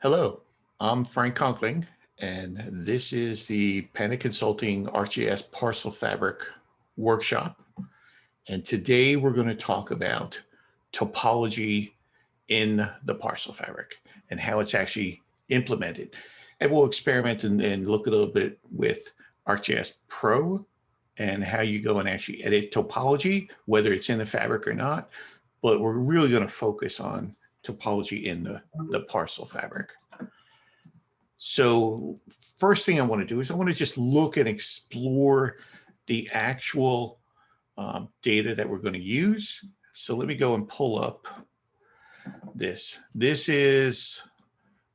Hello, I'm Frank Conkling, and this is the Panic Consulting ArcGIS Parcel Fabric Workshop. And today we're going to talk about topology in the parcel fabric and how it's actually implemented. And we'll experiment and look a little bit with ArcGIS Pro and how you go and actually edit topology, whether it's in the fabric or not. But we're really going to focus on topology in the parcel fabric. So first thing I want to do is I want to just look and explore the actual data that we're going to use. So let me go and pull up this. This is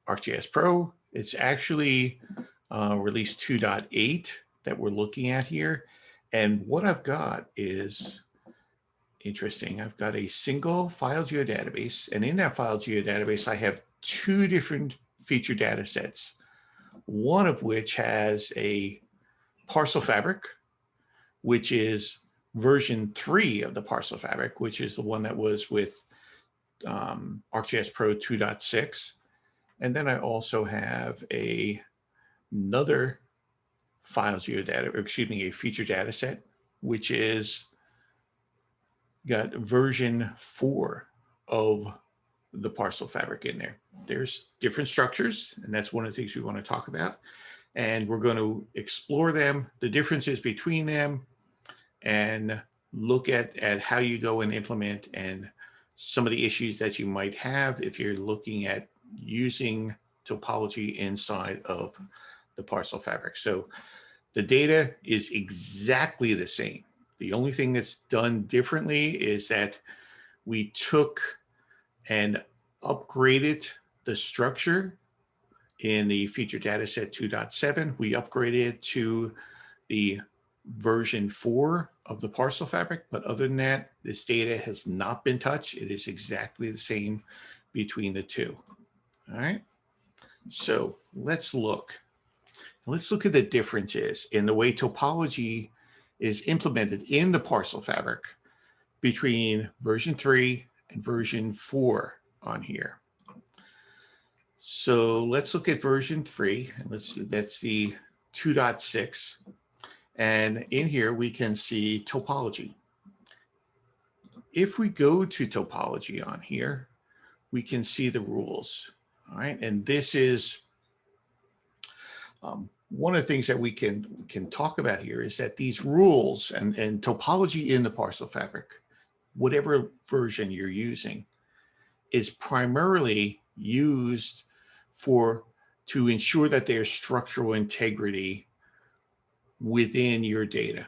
ArcGIS Pro. It's actually release 2.8 that we're looking at here. And what I've got is interesting. I've got a single file geodatabase, and in that file geodatabase, I have two different feature data sets, one of which has a parcel fabric, which is version 3 of the parcel fabric, which is the one that was with ArcGIS Pro 2.6. And then I also have another file geodata, or excuse me, a feature data set, which is got version 4 of the parcel fabric in there. There's different structures, and that's one of the things we want to talk about. And we're going to explore them, the differences between them, and look at how you go and implement and some of the issues that you might have if you're looking at using topology inside of the parcel fabric. So the data is exactly the same. The only thing that's done differently is that we took and upgraded the structure in the feature dataset 2.7. We upgraded to the version 4 of the parcel fabric, but other than that, this data has not been touched. It is exactly the same between the two. All right, so let's look at the differences in the way topology is implemented in the parcel fabric between version 3 and version 4 on here. So let's look at version 3, and that's the 2.6. And in here, we can see topology. If we go to topology on here, we can see the rules. All right, and this is one of the things that we can talk about here is that these rules and topology in the parcel fabric, whatever version you're using, is primarily used to ensure that there's structural integrity within your data,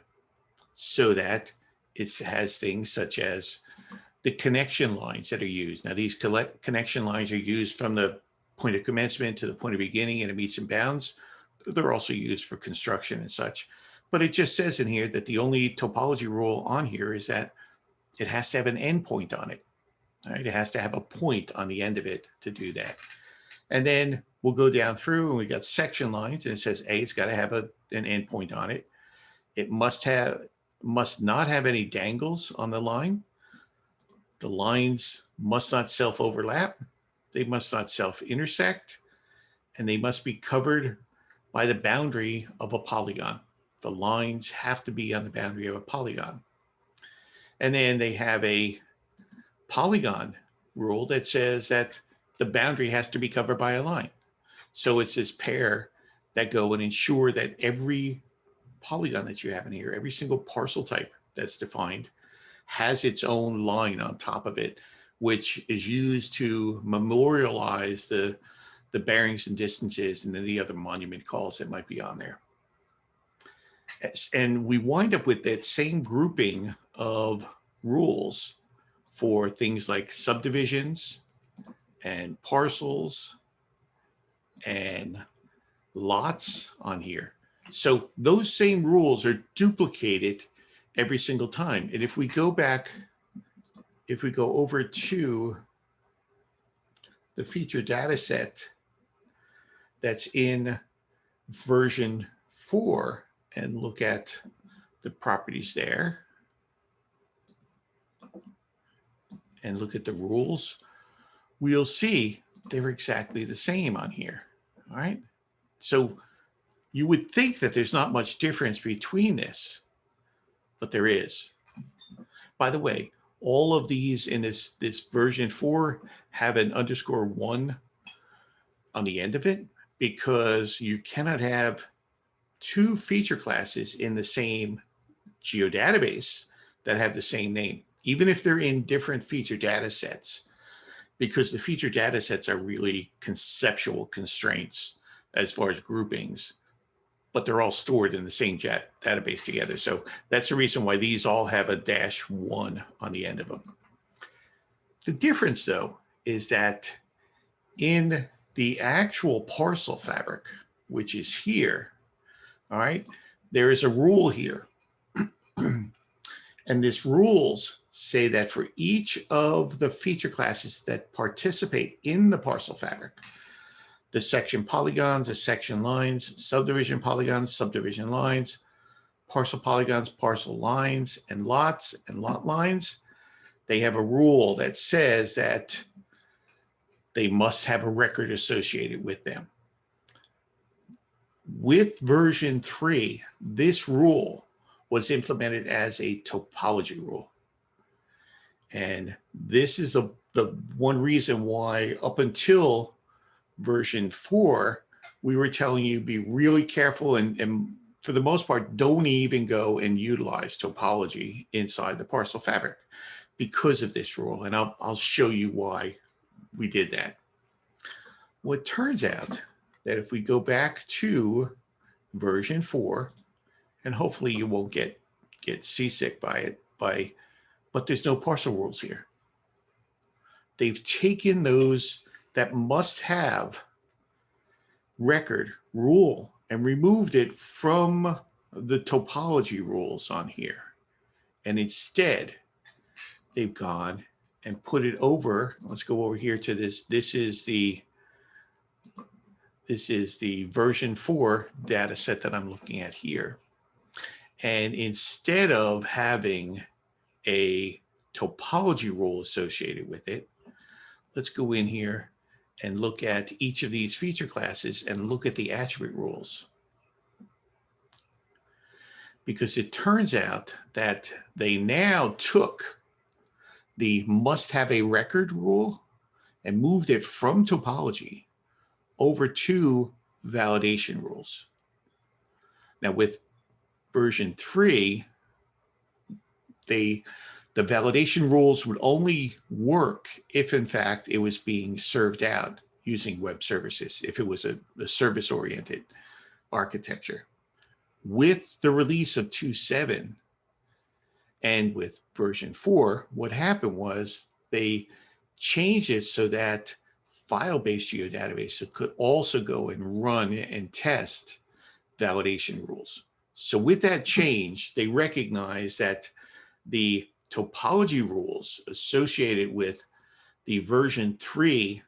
so that it has things such as the connection lines that are used. Now, these connection lines are used from the point of commencement to the point of beginning in a meets and bounds. They're also used for construction and such. But it just says in here that the only topology rule on here is that it has to have an endpoint on it. All right, it has to have a point on the end of it to do that. And then we'll go down through, and we got section lines, and it says, A, it's got to have an endpoint on it. It must not have any dangles on the line. The lines must not self-overlap. They must not self-intersect, and they must be covered by the boundary of a polygon. The lines have to be on the boundary of a polygon. And then they have a polygon rule that says that the boundary has to be covered by a line. So it's this pair that go and ensure that every polygon that you have in here, every single parcel type that's defined, has its own line on top of it, which is used to memorialize the bearings and distances and any other monument calls that might be on there. And we wind up with that same grouping of rules for things like subdivisions and parcels and lots on here. So those same rules are duplicated every single time. And if we go back, if we go over to the feature data set that's in version 4 and look at the properties there and look at the rules, we'll see they're exactly the same on here. All right. So you would think that there's not much difference between this, but there is. By the way, all of these in this version 4 have an _1 on the end of it, because you cannot have two feature classes in the same geodatabase that have the same name, even if they're in different feature data sets, because the feature data sets are really conceptual constraints as far as groupings, but they're all stored in the same database together. So that's the reason why these all have a -1 on the end of them. The difference, though, is that in the actual parcel fabric, which is here, all right, there is a rule here. And this rules say that for each of the feature classes that participate in the parcel fabric, the section polygons, the section lines, subdivision polygons, subdivision lines, parcel polygons, parcel lines, and lot lines, they have a rule that says that they must have a record associated with them. With version 3, this rule was implemented as a topology rule. And this is the one reason why up until version 4, we were telling you be really careful and for the most part, don't even go and utilize topology inside the parcel fabric because of this rule. And I'll show you why we did that. Well, it turns out that if we go back to version 4, and hopefully you won't get seasick by it, but there's no parcel rules here. They've taken those that must have record rule and removed it from the topology rules on here. And instead, they've gone and put it over. Let's go over here to this. This is the version 4 data set that I'm looking at here. And instead of having a topology rule associated with it, let's go in here and look at each of these feature classes and look at the attribute rules. Because it turns out that they now took the must have a record rule and moved it from topology over to validation rules. Now with version 3, the validation rules would only work if in fact it was being served out using web services, if it was a service-oriented architecture. With the release of 2.7 and with version 4, what happened was they changed it so that file-based geodatabases could also go and run and test validation rules. So with that change, they recognized that the topology rules associated with the version 3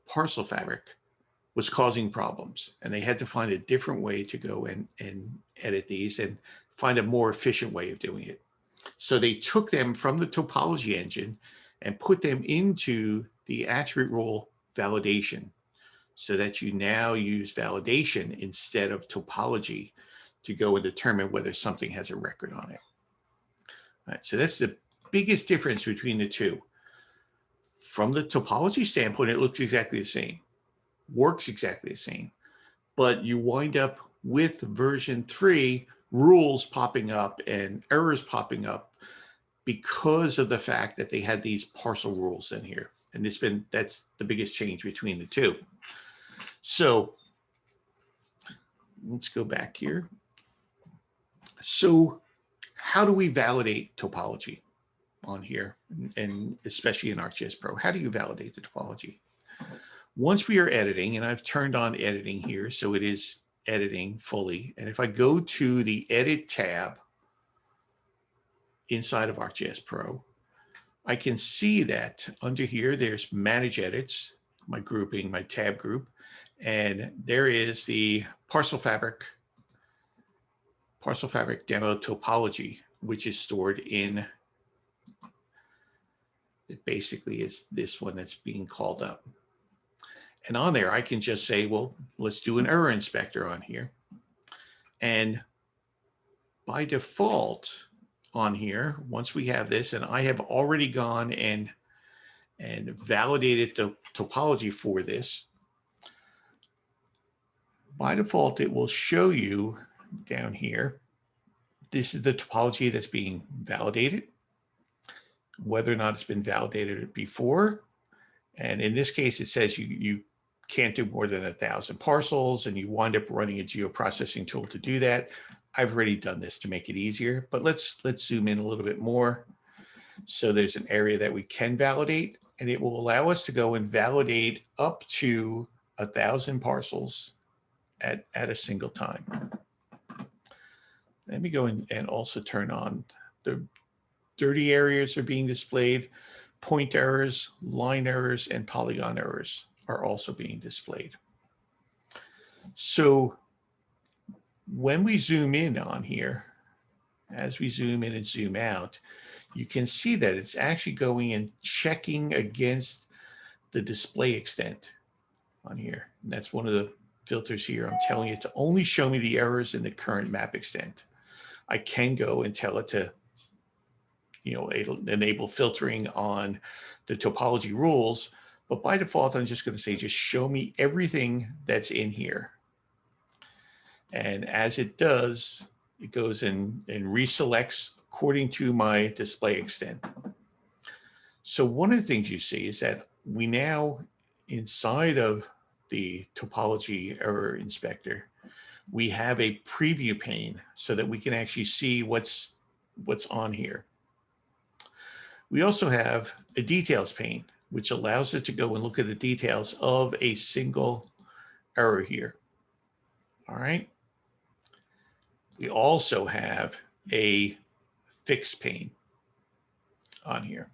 parcel fabric was causing problems, and they had to find a different way to go and edit these and find a more efficient way of doing it. So they took them from the topology engine and put them into the attribute rule validation, so that you now use validation instead of topology to go and determine whether something has a record on it. All right, so that's the biggest difference between the two. From the topology standpoint, it looks exactly the same, works exactly the same, but you wind up with version 3 rules popping up and errors popping up because of the fact that they had these parcel rules in here. And that's the biggest change between the two. So let's go back here. So how do we validate topology on here, and especially in ArcGIS Pro? How do you validate the topology? Once we are editing, and I've turned on editing here, so it is editing fully. And if I go to the Edit tab inside of ArcGIS Pro, I can see that under here, there's Manage Edits, my grouping, my tab group, and there is the Parcel Fabric demo topology, which is stored in It basically is this one that's being called up. And on there, I can just say, well, let's do an error inspector on here. And by default on here, once we have this, and I have already gone and validated the topology for this, by default, it will show you down here, this is the topology that's being validated, whether or not it's been validated before. And in this case, it says you can't do more than 1,000 parcels, and you wind up running a geoprocessing tool to do that. I've already done this to make it easier, but let's zoom in a little bit more. So there's an area that we can validate, and it will allow us to go and validate up to 1,000 parcels at a single time. Let me go in and also turn on the dirty areas are being displayed. Point errors, line errors, and polygon errors are also being displayed. So when we zoom in on here, as we zoom in and zoom out, you can see that it's actually going and checking against the display extent on here. And that's one of the filters here. I'm telling it to only show me the errors in the current map extent. I can go and tell it to, enable filtering on the topology rules, but by default, I'm just going to say, just show me everything that's in here. And as it does, it goes in and reselects according to my display extent. So one of the things you see is that we now, inside of the topology error inspector, we have a preview pane so that we can actually see what's on here. We also have a details pane, which allows us to go and look at the details of a single error here. All right. We also have a fix pane on here.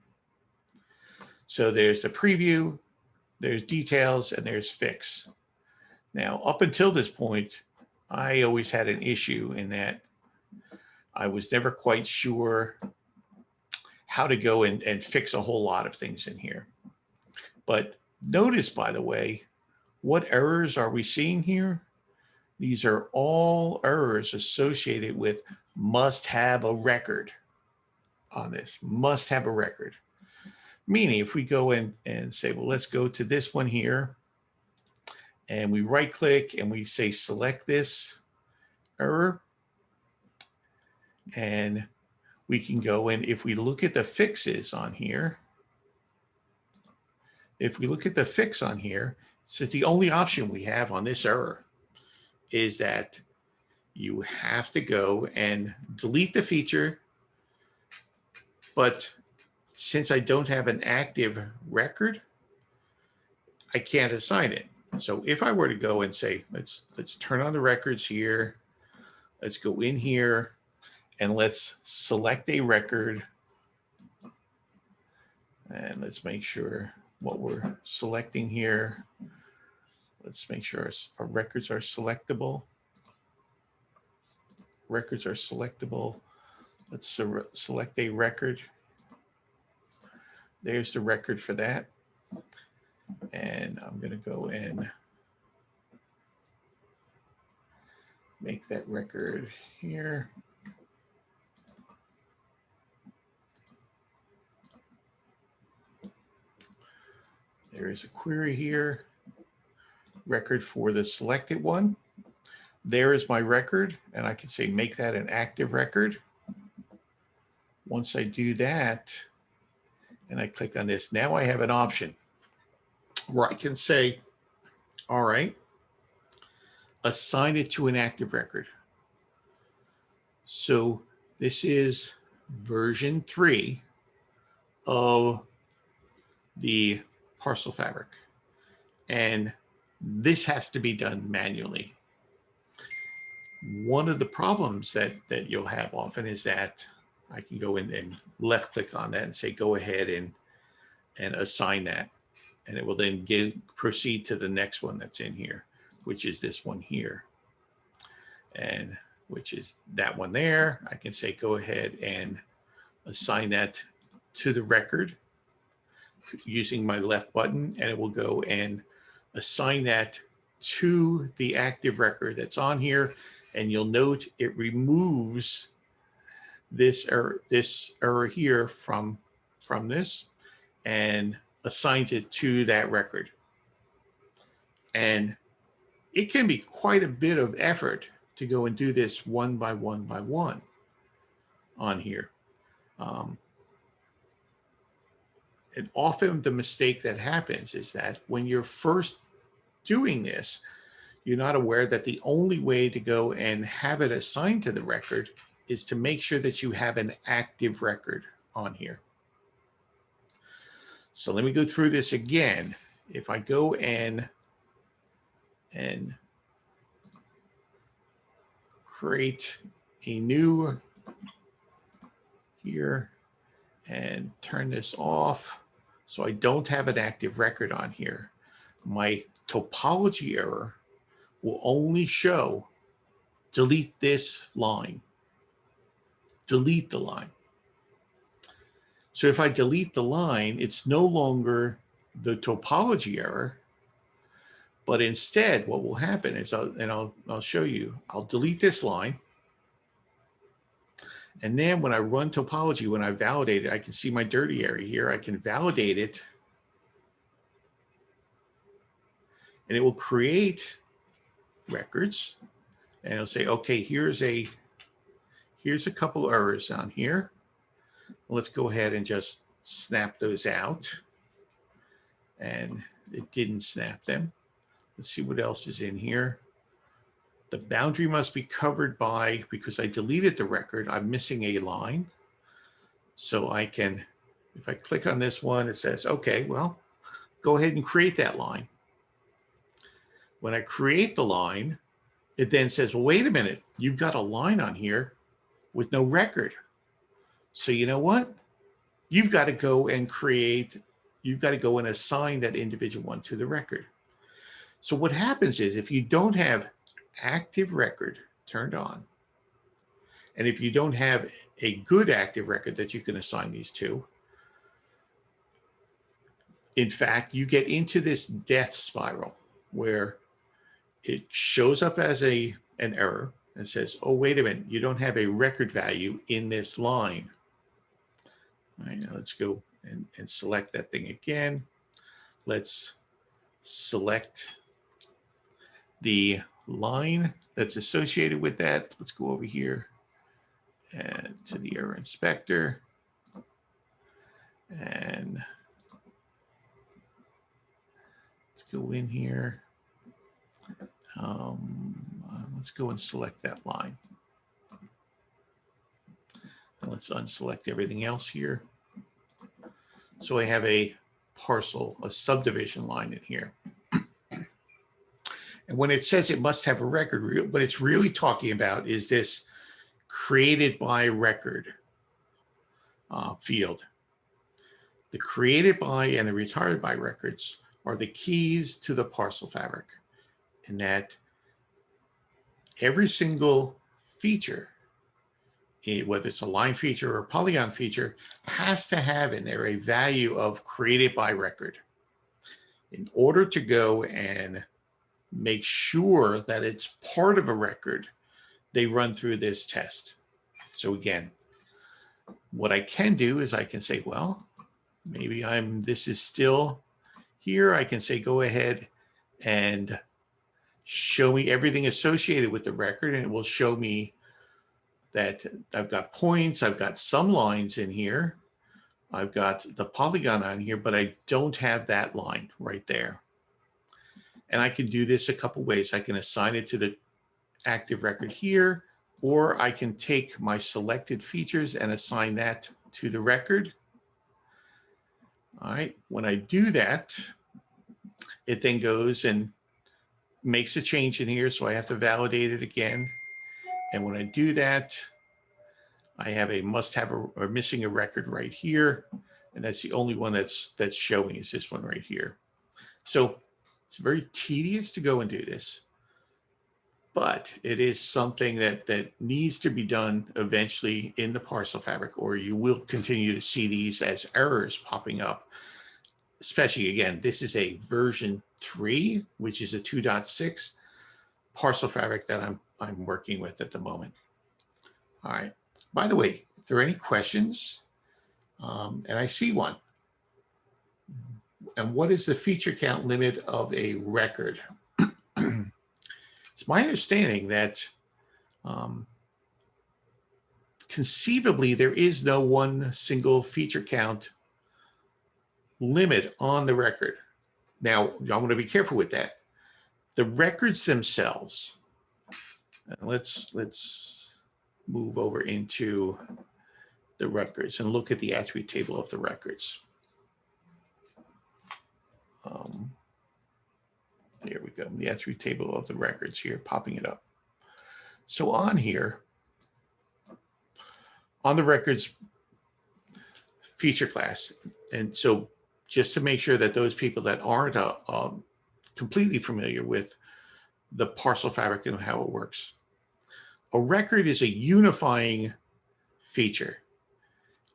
So there's the preview, there's details, and there's fix. Now, up until this point, I always had an issue in that I was never quite sure how to go and fix a whole lot of things in here. But notice, by the way, what errors are we seeing here? These are all errors associated with must have a record on this, must have a record. Meaning if we go in and say, well, let's go to this one here, and we right click and we say, select this error, and we can go in, if we look at the fixes on here, if we look at the fix on here, so the only option we have on this error is that you have to go and delete the feature, but since I don't have an active record, I can't assign it. So if I were to go and say, let's turn on the records here, let's go in here, and let's select a record, and let's make sure what we're selecting here. Let's make sure our records are selectable. Records are selectable. Let's select a record. There's the record for that. And I'm going to go and make that record here. There is a query here. Record for the selected one. There is my record, and I can say make that an active record. Once I do that, and I click on this, now I have an option where I can say, all right, assign it to an active record. So this is version 3 of the Parcel Fabric, and this has to be done manually. One of the problems that you'll have often is that I can go in and left click on that and say, go ahead and assign that. And it will then proceed to the next one that's in here, which is this one here. And which is that one there. I can say, go ahead and assign that to the record. using my left button, and it will go and assign that to the active record that's on here. And you'll note it removes this error here from this and assigns it to that record. And it can be quite a bit of effort to go and do this one by one on here. And often the mistake that happens is that when you're first doing this, you're not aware that the only way to go and have it assigned to the record is to make sure that you have an active record on here. So let me go through this again. If I go and create a new here and turn this off so I don't have an active record on here, my topology error will only show delete this line, delete the line. So if I delete the line, it's no longer the topology error, but instead what will happen is, I'll show you, I'll delete this line. And then when I run topology, when I validate it, I can see my dirty area here. I can validate it. And it will create records. And it'll say, okay, here's a couple errors on here. Let's go ahead and just snap those out. And it didn't snap them. Let's see what else is in here. The boundary must be covered by, because I deleted the record, I'm missing a line. So I can, if I click on this one, it says, okay, well, go ahead and create that line. When I create the line, it then says, well, wait a minute, you've got a line on here with no record. So you know what? You've got to go and assign that individual one to the record. So what happens is, if you don't have active record turned on, and if you don't have a good active record that you can assign these to, in fact, you get into this death spiral where it shows up as an error and says, oh, wait a minute, you don't have a record value in this line. All right, now let's go and select that thing again. Let's select the line that's associated with that. Let's go over here and to the error inspector. And let's go in here. Let's go and select that line. And let's unselect everything else here. So I have a subdivision line in here. And when it says it must have a record, what it's really talking about is this created by record field. The created by and the retired by records are the keys to the parcel fabric, in that every single feature, whether it's a line feature or a polygon feature, has to have in there a value of created by record. In order to go and make sure that it's part of a record, they run through this test. So again, what I can do is I can say, well, maybe this is still here. I can say, go ahead and show me everything associated with the record, and it will show me that I've got points, I've got some lines in here, I've got the polygon on here, but I don't have that line right there. And I can do this a couple ways. I can assign it to the active record here, or I can take my selected features and assign that to the record. All right, when I do that, it then goes and makes a change in here, so I have to validate it again. And when I do that, I have a must have or missing a record right here, and that's the only one that's showing is this one right here. So it's very tedious to go and do this, but it is something that needs to be done eventually in the parcel fabric, or you will continue to see these as errors popping up especially again, this is a version 3, which is a 2.6 Parcel Fabric that I'm working with at the moment. All right. By the way, if there are any questions, and I see one. And what is the feature count limit of a record? It's my understanding that conceivably there is no one single feature count limit on the record. Now, I'm going to be careful with that. The records themselves, let's move over into the records and look at the attribute table of the records. Here we go, the attribute table of the records here, popping it up. So on here, on the records feature class, and so just to make sure that those people that aren't completely familiar with the Parcel Fabric and how it works, a record is a unifying feature.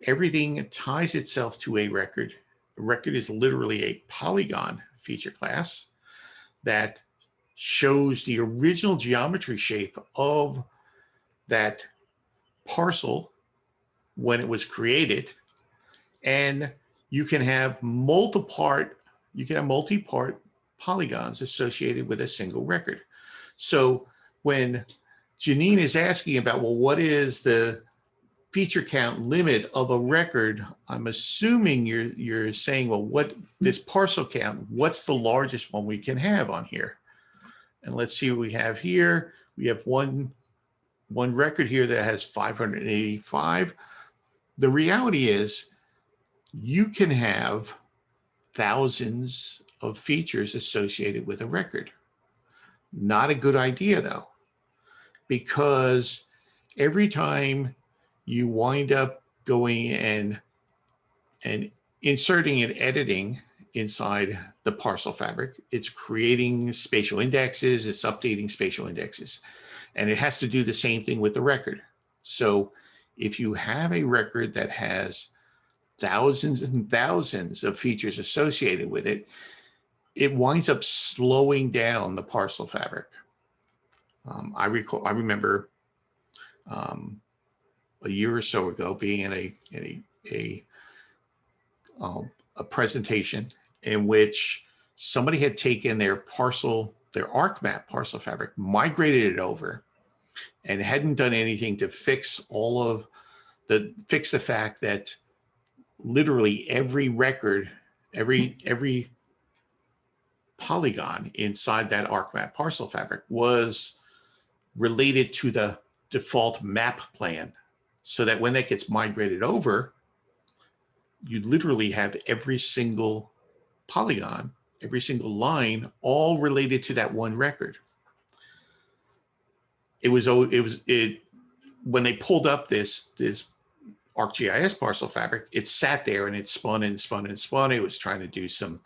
Everything ties itself to a record. A record is literally a polygon feature class that shows the original geometry shape of that parcel when it was created. And you can have multi-part polygons associated with a single record. So when Janine is asking about, well, what is the feature count limit of a record, I'm assuming you're saying, well, what this parcel count, what's the largest one we can have on here? And let's see what we have here. We have one record here that has 585. The reality is you can have thousands of features associated with a record. Not a good idea though, because every time you wind up going and inserting and editing inside the Parcel Fabric, it's creating spatial indexes, it's updating spatial indexes, and it has to do the same thing with the record. So if you have a record that has thousands and thousands of features associated with it, it winds up slowing down the Parcel Fabric. I remember a year or so ago being in a presentation in which somebody had taken their ArcMap Parcel Fabric, migrated it over, and hadn't done anything to fix fix the fact that literally every record, every polygon inside that ArcMap Parcel Fabric was related to the default map plan, so that when that gets migrated over, you literally have every single polygon, every single line, all related to that one record. When they pulled up this ArcGIS Parcel Fabric, it sat there and it spun and spun and spun. It was trying to do some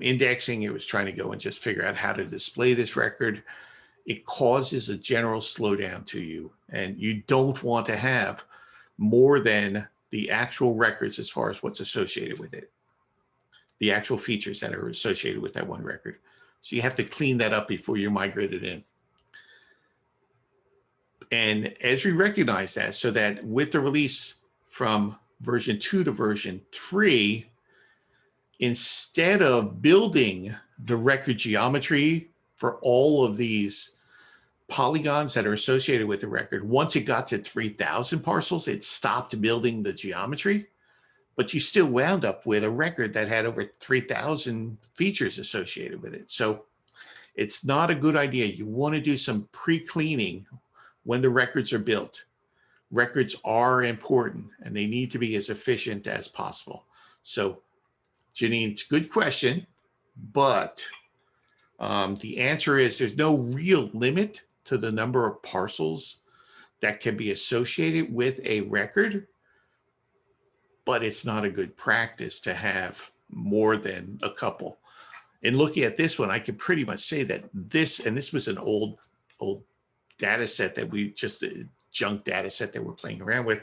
indexing. It was trying to go and just figure out how to display this record. It causes a general slowdown to you, and you don't want to have more than the actual records as far as what's associated with it, the actual features that are associated with that one record. So you have to clean that up before you migrate it in. And as we recognize that, so that with the release from version 2 to version 3, instead of building the record geometry for all of these polygons that are associated with the record, once it got to 3,000 parcels, it stopped building the geometry, but you still wound up with a record that had over 3,000 features associated with it. So it's not a good idea. You want to do some pre-cleaning when the records are built. Records are important and they need to be as efficient as possible. So Janine, it's a good question, but the answer is there's no real limit to the number of parcels that can be associated with a record, but it's not a good practice to have more than a couple. In looking at this one, I can pretty much say that this was an old data set that we just, a junk data set that we're playing around with.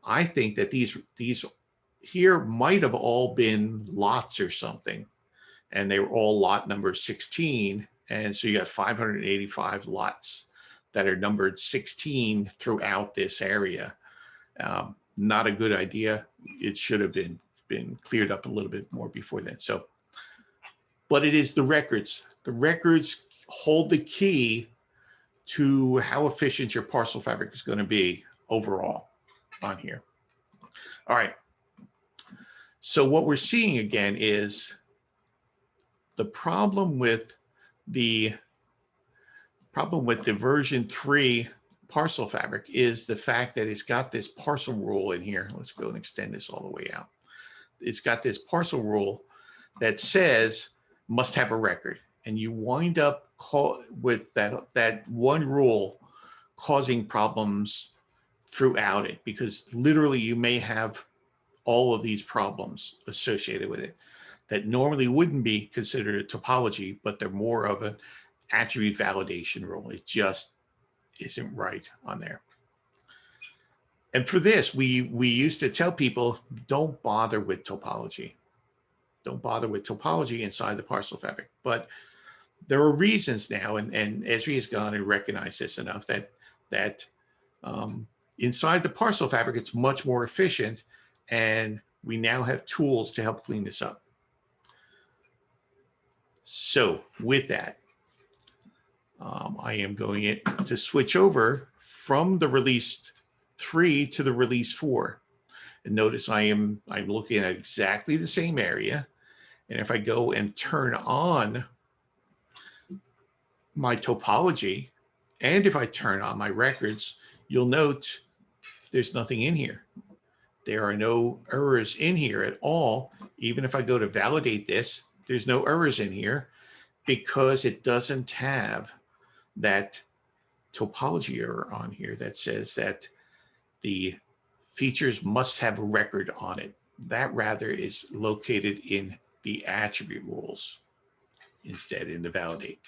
I think that these here might have all been lots or something, and they were all lot number 16. And so you got 585 lots that are numbered 16 throughout this area. Not a good idea. It should have been cleared up a little bit more before then. So, but it is the records. The records hold the key to how efficient your parcel fabric is going to be overall on here. All right. So what we're seeing again is the problem with the version 3 parcel fabric is the fact that it's got this parcel rule in here. Let's go and extend this all the way out. It's got this parcel rule that says must have a record, and you wind up with that one rule causing problems throughout it, because literally you may have all of these problems associated with it that normally wouldn't be considered a topology, but they're more of an attribute validation rule. It just isn't right on there. And for this, we used to tell people, don't bother with topology. Don't bother with topology inside the parcel fabric. But there are reasons now, and Esri has gone and recognized this enough that inside the parcel fabric, it's much more efficient, and we now have tools to help clean this up. So with that, I am going to switch over from the release 3 to the release 4. And notice I'm looking at exactly the same area. And if I go and turn on my topology, and if I turn on my records, you'll note there's nothing in here. There are no errors in here at all. Even if I go to validate this, there's no errors in here because it doesn't have that topology error on here that says that the features must have a record on it. That rather is located in the attribute rules instead, in the validate.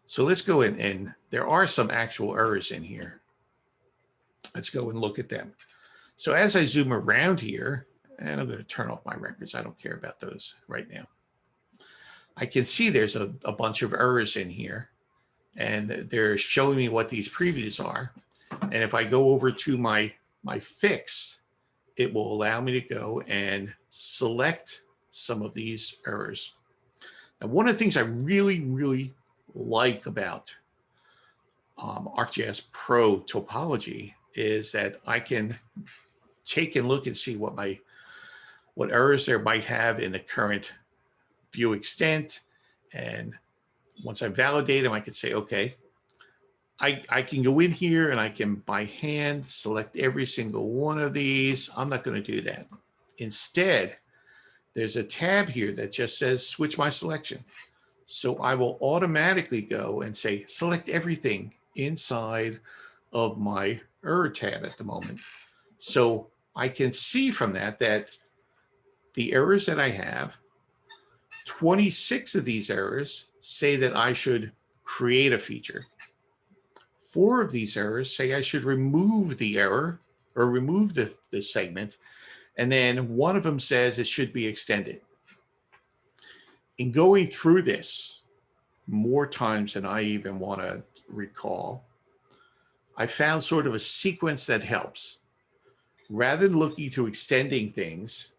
So let's go in, and there are some actual errors in here. Let's go and look at them. So as I zoom around here, and I'm going to turn off my records, I don't care about those right now. I can see there's a bunch of errors in here, and they're showing me what these previews are. And if I go over to my fix, it will allow me to go and select some of these errors. Now, one of the things I really like about ArcGIS Pro topology is that I can take and look and see what errors there might have in the current view extent. And once I validate them, I can say, okay, I can go in here and I can by hand select every single one of these. I'm not going to do that. Instead, there's a tab here that just says switch my selection. So I will automatically go and say select everything inside of my error tab at the moment. So I can see from that the errors that I have, 26 of these errors say that I should create a feature. 4 of these errors say I should remove the error or remove the segment. And then one of them says it should be extended. In going through this more times than I even want to recall, I found sort of a sequence that helps. Rather than looking to extending things,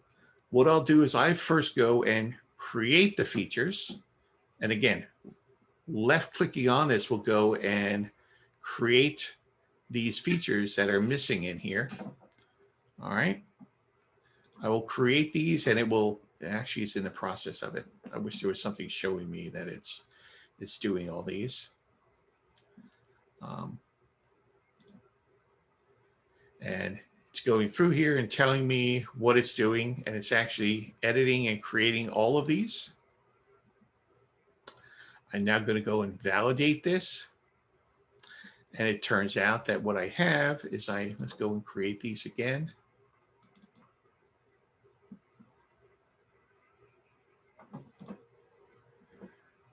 what I'll do is I first go and create the features. And again, left clicking on this will go and create these features that are missing in here. All right. I will create these, and actually it's in the process of it. I wish there was something showing me that it's doing all these. And it's going through here and telling me what it's doing, and it's actually editing and creating all of these. I'm now going to go and validate this. And it turns out that what I have is let's go and create these again.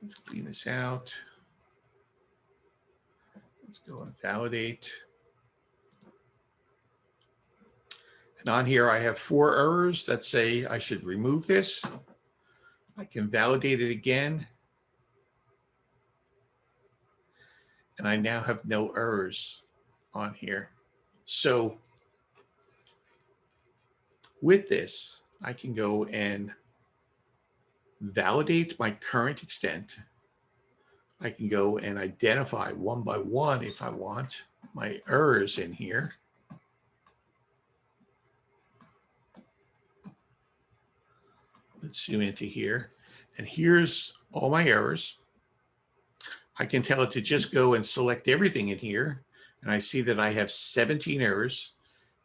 Let's clean this out. Let's go and validate. And on here, I have 4 errors that say I should remove this. I can validate it again. And I now have no errors on here. So with this, I can go and validate my current extent. I can go and identify one by one, if I want, my errors in here. Let's zoom into here. And here's all my errors. I can tell it to just go and select everything in here. And I see that I have 17 errors.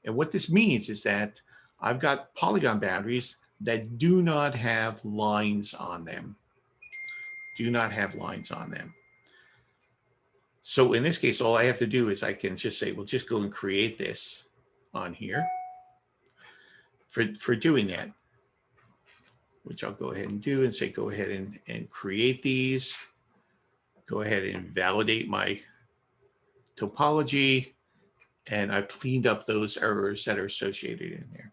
And what this means is that I've got polygon boundaries that do not have lines on them. Do not have lines on them. So in this case, all I have to do is I can just say, well, just go and create this on here for doing that, which I'll go ahead and do and say, go ahead and create these. Go ahead and validate my topology. And I've cleaned up those errors that are associated in there.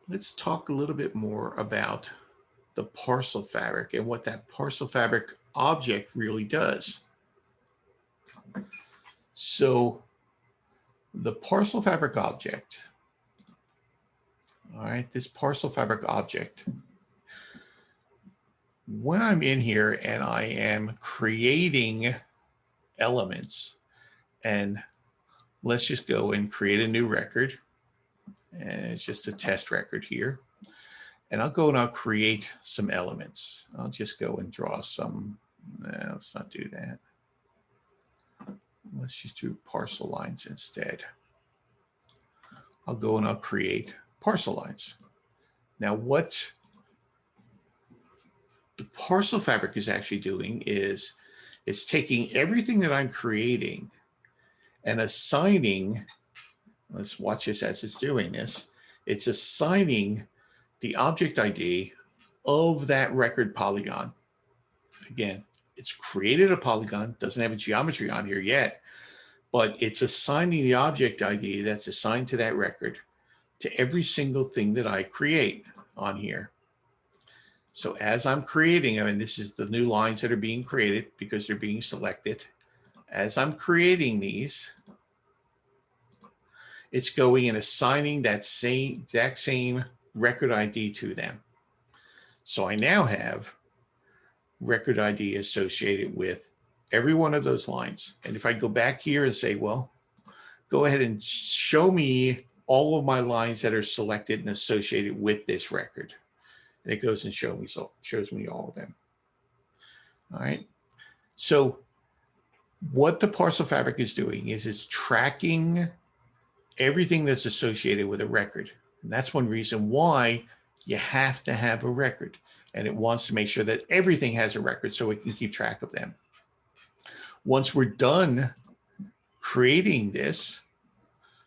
Let's talk a little bit more about the parcel fabric and what that parcel fabric object really does. So the parcel fabric object, all right, this parcel fabric object, when I'm in here and I am creating elements, and let's just go and create a new record, and it's just a test record here. And I'll go and I'll create some elements. I'll just go and draw some, let's not do that. Let's just do parcel lines instead. I'll go and I'll create parcel lines. Now what the parcel fabric is actually doing is it's taking everything that I'm creating and assigning, let's watch this as it's doing this, it's assigning the object ID of that record polygon. Again, it's created a polygon, doesn't have a geometry on here yet, but it's assigning the object ID that's assigned to that record to every single thing that I create on here. So as I'm creating them, and this is the new lines that are being created because they're being selected. As I'm creating these, it's going and assigning that exact same record ID to them. So I now have record ID associated with every one of those lines. And if I go back here and say, well, go ahead and show me all of my lines that are selected and associated with this record. And it goes and shows me all of them. All right. So what the parcel fabric is doing is it's tracking everything that's associated with a record. And that's one reason why you have to have a record. And it wants to make sure that everything has a record so it can keep track of them. Once we're done creating this,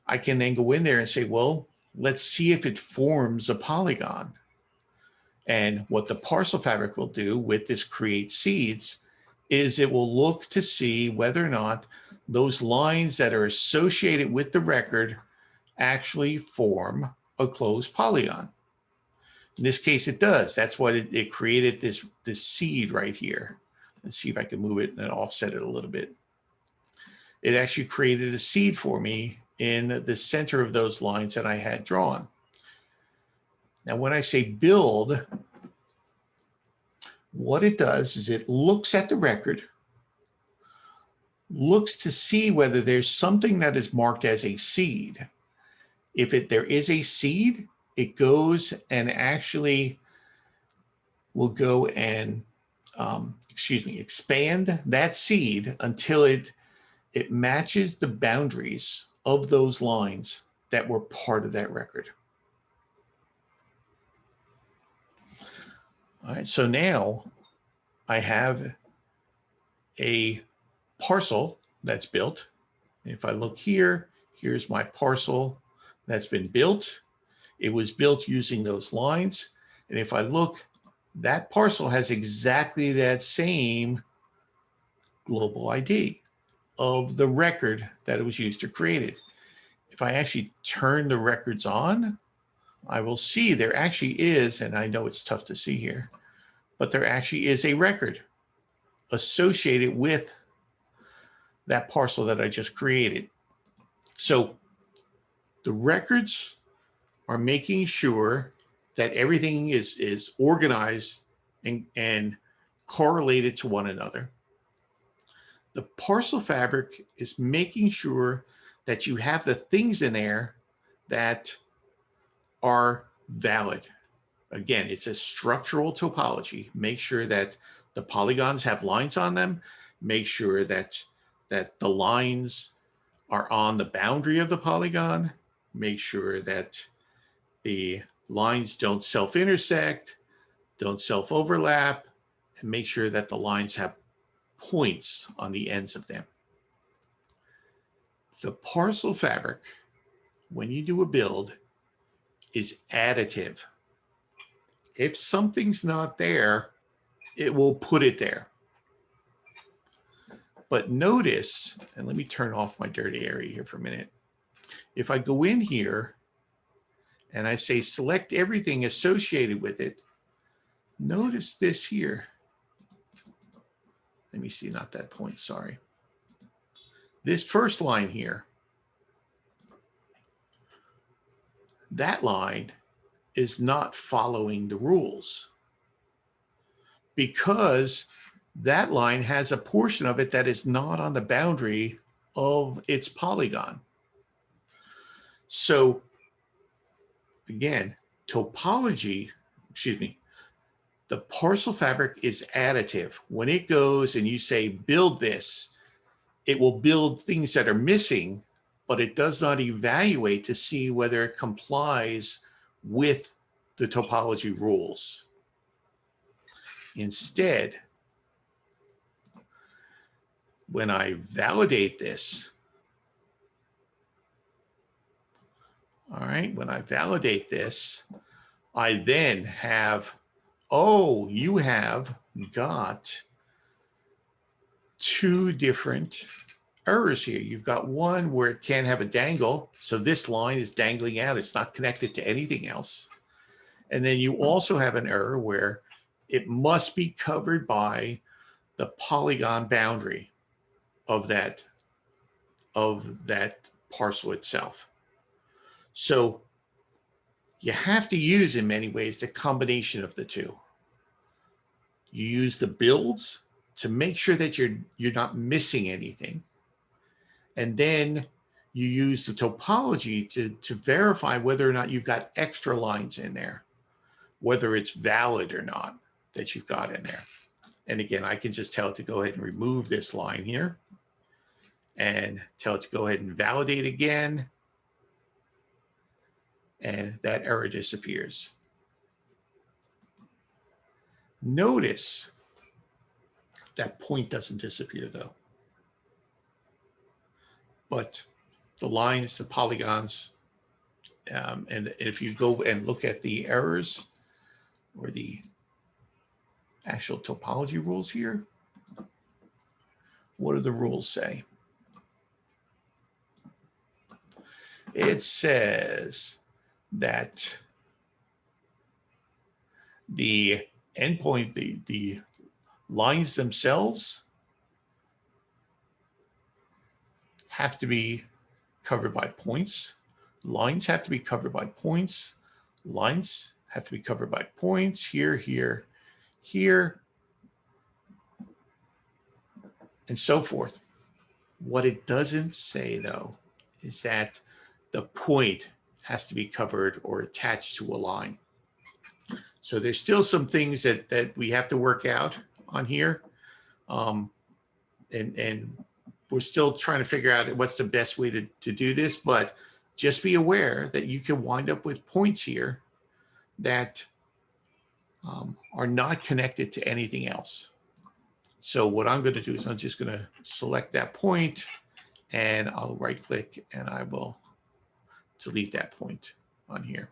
I can then go in there and say, well, let's see if it forms a polygon. And what the parcel fabric will do with this create seeds is it will look to see whether or not those lines that are associated with the record actually form a closed polygon. In this case, it does. That's what it created this seed right here. Let's see if I can move it and offset it a little bit. It actually created a seed for me in the center of those lines that I had drawn. Now, when I say build, what it does is it looks at the record, looks to see whether there's something that is marked as a seed. If there is a seed, it goes and actually will go and, expand that seed until it matches the boundaries of those lines that were part of that record. All right, so now I have a parcel that's built. If I look here, here's my parcel that's been built. It was built using those lines. And if I look, that parcel has exactly that same global ID of the record that it was used to create it. if I actually turn the records on, I will see there actually is, and I know it's tough to see here, but there actually is a record associated with that parcel that I just created. So the records are making sure that everything is organized and correlated to one another. The parcel fabric is making sure that you have the things in there that are valid. Again, it's a structural topology. Make sure that the polygons have lines on them. Make sure that the lines are on the boundary of the polygon. Make sure that the lines don't self-intersect, don't self-overlap, and make sure that the lines have points on the ends of them. The parcel fabric, when you do a build, is additive. If something's not there, it will put it there. But notice, and let me turn off my dirty area here for a minute. If I go in here and I say select everything associated with it, notice this here. Let me see, not that point, sorry. This first line here, that line is not following the rules because that line has a portion of it that is not on the boundary of its polygon. So again, topology, excuse me, the parcel fabric is additive. When it goes and you say build this, it will build things that are missing, but it does not evaluate to see whether it complies with the topology rules. Instead, when I validate this, all right, when I validate this, I then have, oh, you have got two different errors here. You've got one where it can't have a dangle. So this line is dangling out. It's not connected to anything else. And then you also have an error where it must be covered by the polygon boundary of that parcel itself. So you have to use, in many ways, the combination of the two. You use the builds to make sure that you're not missing anything. And then you use the topology to verify whether or not you've got extra lines in there, whether it's valid or not that you've got in there. And again, I can just tell it to go ahead and remove this line here and tell it to go ahead and validate again. And that error disappears. Notice that point doesn't disappear though. But the lines, the polygons, and if you go and look at the errors or the actual topology rules here, what do the rules say? It says that the endpoint, the lines themselves have to be covered by points. Lines have to be covered by points. Lines have to be covered by points here, here, here, and so forth. What it doesn't say, though, is that the point has to be covered or attached to a line. So there's still some things that we have to work out on here. And we're still trying to figure out what's the best way to do this, but just be aware that you can wind up with points here that are not connected to anything else. So what I'm going to do is I'm just going to select that point and I'll right click and I will delete that point on here.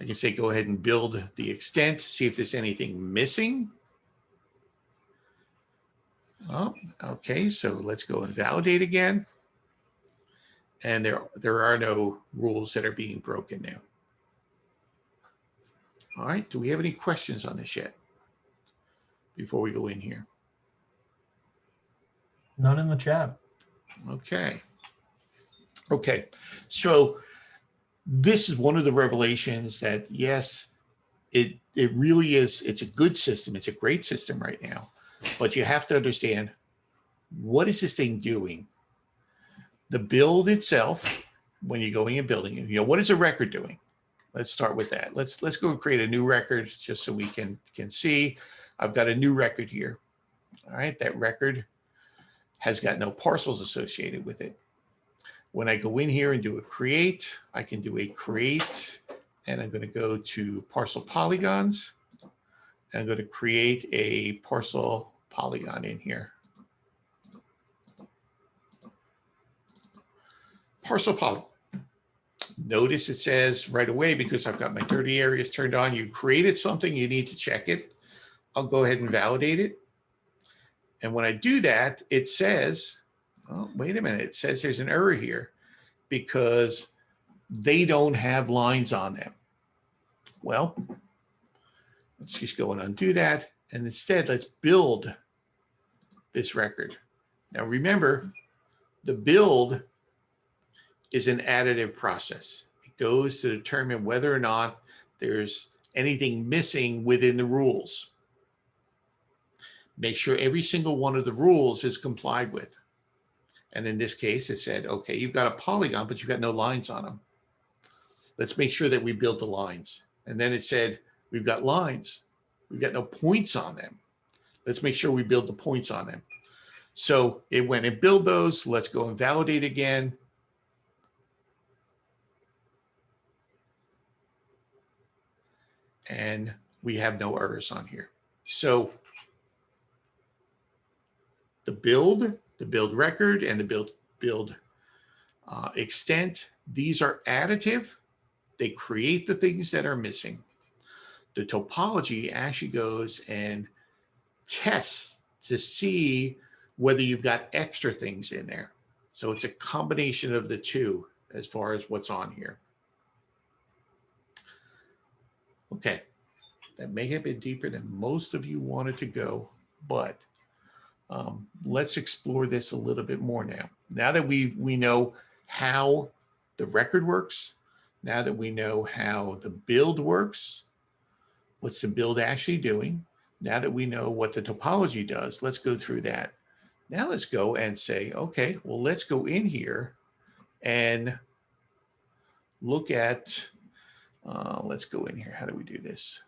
I can say go ahead and build the extent, see if there's anything missing. Oh, okay, so let's go and validate again. And there are no rules that are being broken now. All right, do we have any questions on this yet before we go in here? None in the chat. Okay. Okay, so this is one of the revelations that, yes, it really is, it's a good system. It's a great system right now, but you have to understand, what is this thing doing? The build itself, when you're going and building it, what is a record doing? Let's start with that. Let's go and create a new record just so we can see. I've got a new record here. All right, that record has got no parcels associated with it. When I go in here and do a create, I can do a create, and I'm going to go to parcel polygons, and I'm going to create a parcel polygon in here. Parcel polygon. Notice it says right away, because I've got my dirty areas turned on, you created something, you need to check it. I'll go ahead and validate it. And when I do that, it says, oh, wait a minute, it says there's an error here because they don't have lines on them. Well, let's just go and undo that. And instead, let's build this record. Now remember, the build is an additive process. It goes to determine whether or not there's anything missing within the rules. Make sure every single one of the rules is complied with. And in this case, it said, okay, you've got a polygon, but you've got no lines on them. Let's make sure that we build the lines. And then it said, we've got lines. We've got no points on them. Let's make sure we build the points on them. So it went and build those. Let's go and validate again. And we have no errors on here. So the build record, and the build extent, these are additive. They create the things that are missing. The topology actually goes and tests to see whether you've got extra things in there. So it's a combination of the two as far as what's on here. Okay, that may have been deeper than most of you wanted to go, but let's explore this a little bit more now. Now that we know how the record works, now that we know how the build works, what's the build actually doing? Now that we know what the topology does, let's go through that. Now let's go and say, okay, well, let's go in here and look at, let's go in here. How do we do this?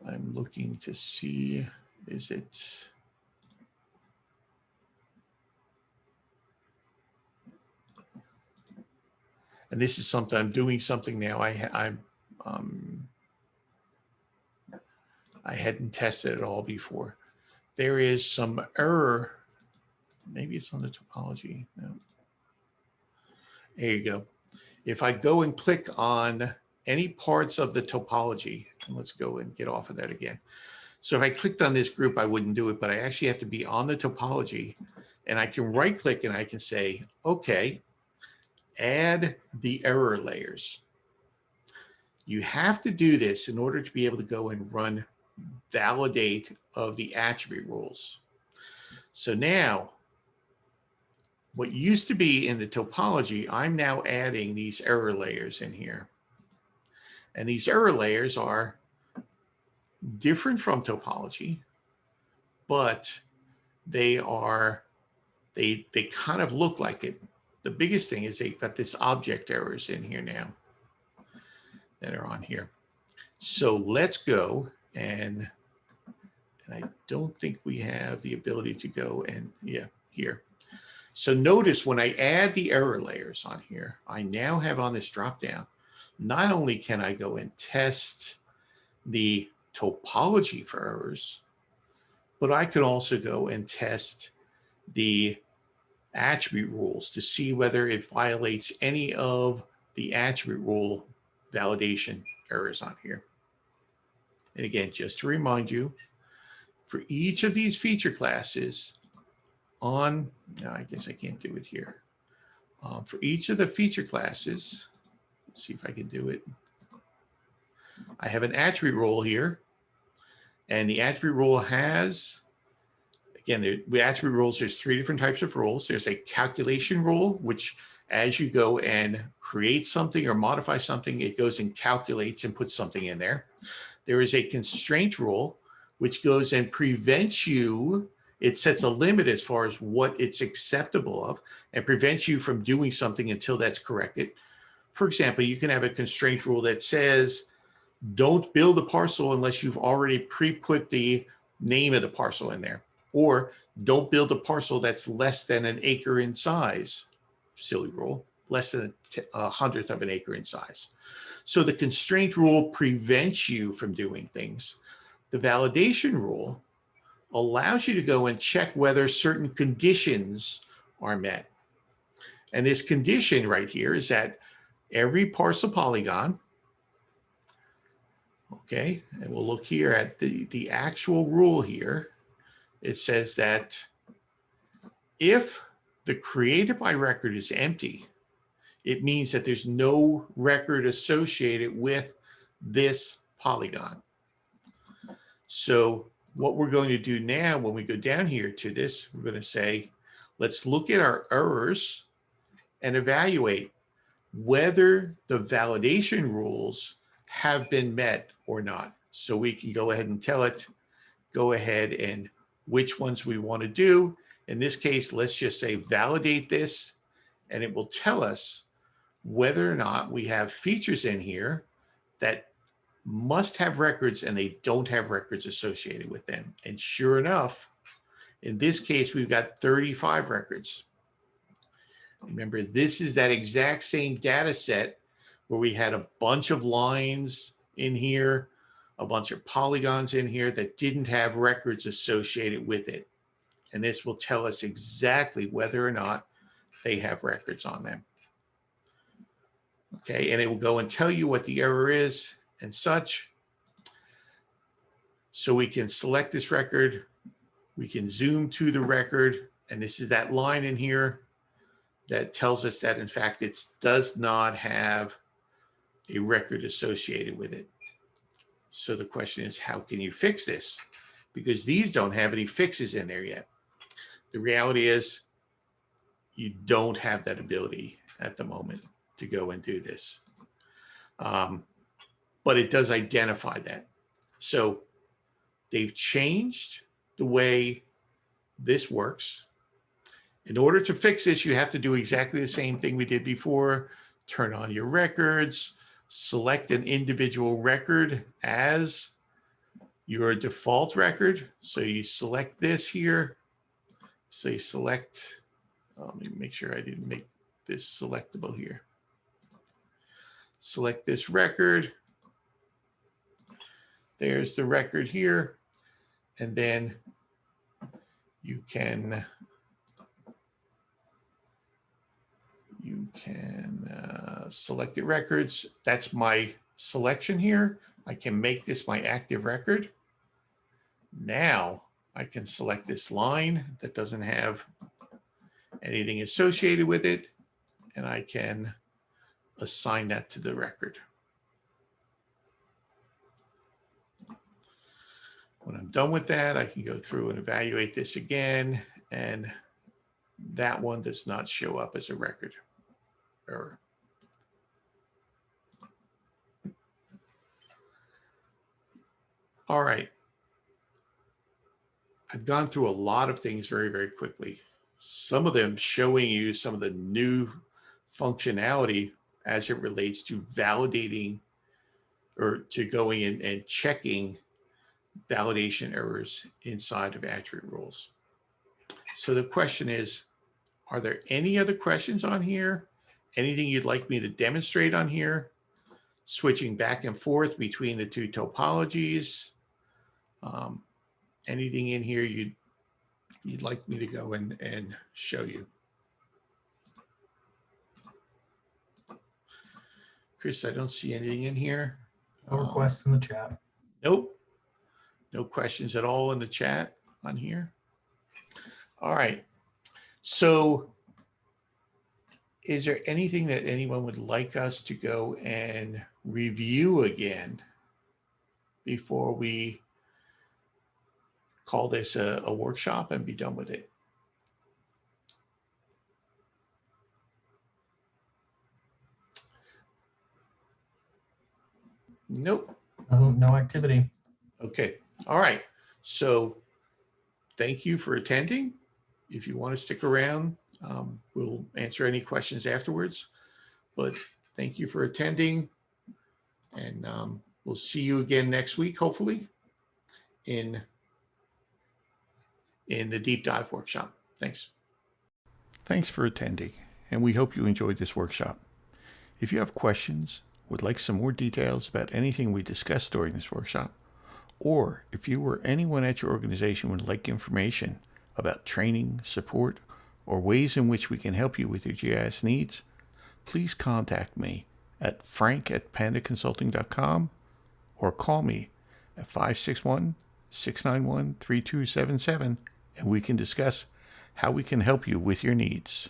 I'm looking to see, is it, and this is something, I'm doing something now I hadn't tested it all before. There is some error. Maybe it's on the topology. No. There you go. If I go and click on any parts of the topology, and let's go and get off of that again. So if I clicked on this group, I wouldn't do it, but I actually have to be on the topology, and I can right click and I can say, okay, add the error layers. You have to do this in order to be able to go and run validate of the attribute rules. So now, what used to be in the topology, I'm now adding these error layers in here. And these error layers are different from topology, but they kind of look like it. The biggest thing is they've got this object errors in here now that are on here. So let's go and I don't think we have the ability to go and, yeah, here. So notice when I add the error layers on here, I now have on this drop down, not only can I go and test the topology for errors, but I could also go and test the attribute rules to see whether it violates any of the attribute rule validation errors on here. And again, just to remind you, for each of these feature classes on, no, I guess I can't do it here. For each of the feature classes, let's see if I can do it. I have an attribute rule here, and the attribute rule has, again, the attribute rules, there's 3 different types of rules. There's a calculation rule, which as you go and create something or modify something, it goes and calculates and puts something in there. There is a constraint rule, which goes and prevents you, it sets a limit as far as what it's acceptable of and prevents you from doing something until that's corrected. For example, you can have a constraint rule that says, don't build a parcel unless you've already pre-put the name of the parcel in there. Or don't build a parcel that's less than an acre in size. Silly rule, less than a hundredth of an acre in size. So the constraint rule prevents you from doing things. The validation rule allows you to go and check whether certain conditions are met. And this condition right here is that every parcel polygon, okay, and we'll look here at the actual rule here. It says that if the created by record is empty, it means that there's no record associated with this polygon. So what we're going to do now, when we go down here to this, we're going to say, let's look at our errors and evaluate whether the validation rules have been met or not. So we can go ahead and tell it, go ahead and which ones we want to do. In this case, let's just say validate this, and it will tell us whether or not we have features in here that must have records and they don't have records associated with them. And sure enough, in this case, we've got 35 records. Remember, this is that exact same data set where we had a bunch of lines in here, a bunch of polygons in here that didn't have records associated with it. And this will tell us exactly whether or not they have records on them. Okay, and it will go and tell you what the error is and such. So we can select this record, we can zoom to the record, and this is that line in here that tells us that in fact it does not have a record associated with it. So the question is, how can you fix this? Because these don't have any fixes in there yet. The reality is you don't have that ability at the moment to go and do this. But it does identify that. So they've changed the way this works. In order to fix this, you have to do exactly the same thing we did before. Turn on your records, select an individual record as your default record. So you select this here. So you select, let me make sure I didn't make this selectable here. Select this record. There's the record here. And then you can select the records. That's my selection here. I can make this my active record. Now I can select this line that doesn't have anything associated with it, and I can assign that to the record. When I'm done with that, I can go through and evaluate this again, and that one does not show up as a record error. All right. I've gone through a lot of things very, very quickly. Some of them showing you some of the new functionality as it relates to validating or to going in and checking validation errors inside of attribute rules. So the question is, are there any other questions on here? Anything you'd like me to demonstrate on here? Switching back and forth between the two topologies? Anything in here you'd like me to go and show you? Chris, I don't see anything in here. No requests in the chat. Nope. No questions at all in the chat on here? All right. So is there anything that anyone would like us to go and review again before we call this a workshop and be done with it? Nope. No activity. Okay. All right. So thank you for attending. If you want to stick around, we'll answer any questions afterwards. But thank you for attending. And we'll see you again next week, hopefully, in the deep dive workshop. Thanks. Thanks for attending, and we hope you enjoyed this workshop. If you have questions, would like some more details about anything we discussed during this workshop, or if you or anyone at your organization would like information about training, support, or ways in which we can help you with your GIS needs, please contact me at frank@pandaconsulting.com or call me at 561-691-3277, and we can discuss how we can help you with your needs.